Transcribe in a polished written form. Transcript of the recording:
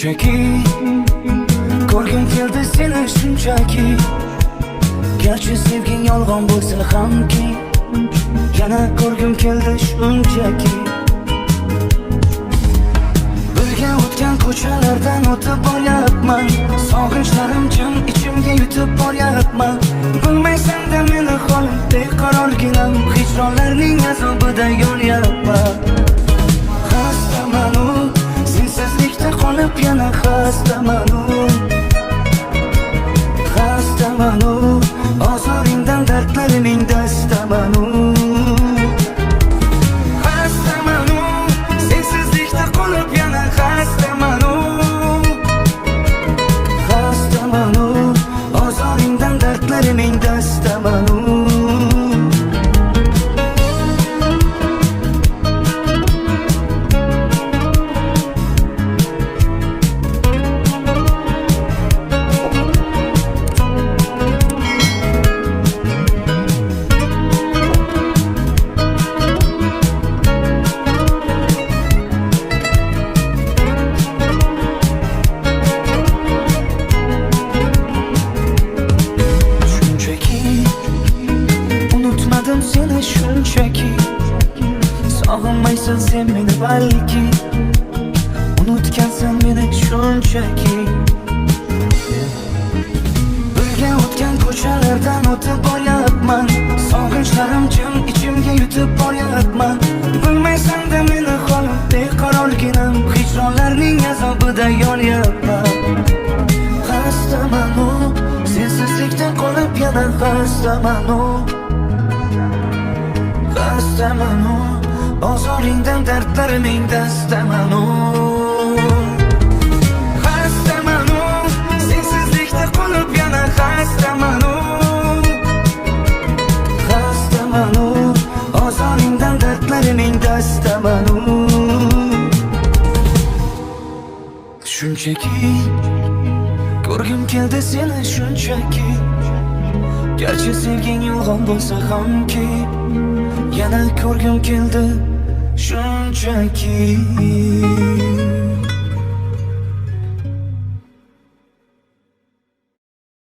Shunchaki ko'rgim keldi seni shunchaki. Garchi sevging yolg'on bo'lsa hamki, yana ko'rgim keldi shunchaki. Birga o'tgan ko'chalardan o'tib boryapman, sog'inchlarim jim ichimga yutib boryapman. Bilmaysan-da meni holim beqarorginam, hijronlarning azobida yonyapman. Xastaman u, sensizlikda qolib yana xastaman u. Xastaman u, ozoringdan dardlarimning dastaman u. Xastaman u, sensizlikda qolib yana xastaman u. Xastaman u, ozoringdan dardlarimning dastaman u. Seni shunchaki sog'inmaysan sen meni balki, unutgansan meni shunchaki. Birga o'tgan ko'chalardan o'tib boryapman, sog'inchlarim jim ichimga yutib boryapman. Bilmaysan-da meni holim beqarorginam, hijronlarning azobida yonyapman. Xastaman u, sensizlikda qolib yana xastaman u. Xastaman u, ozoringdan dardlarimning dastaman u. Xastaman u, sensizlikda qolib yana xastaman u. Xastaman u, ozoringdan dardlarimning dastaman u. Shunchaki ko'rgim keldi seni shunchaki. Garchi sevging yolg'on bo'lsa hamki, yana ko'rgim keldi shunchaki.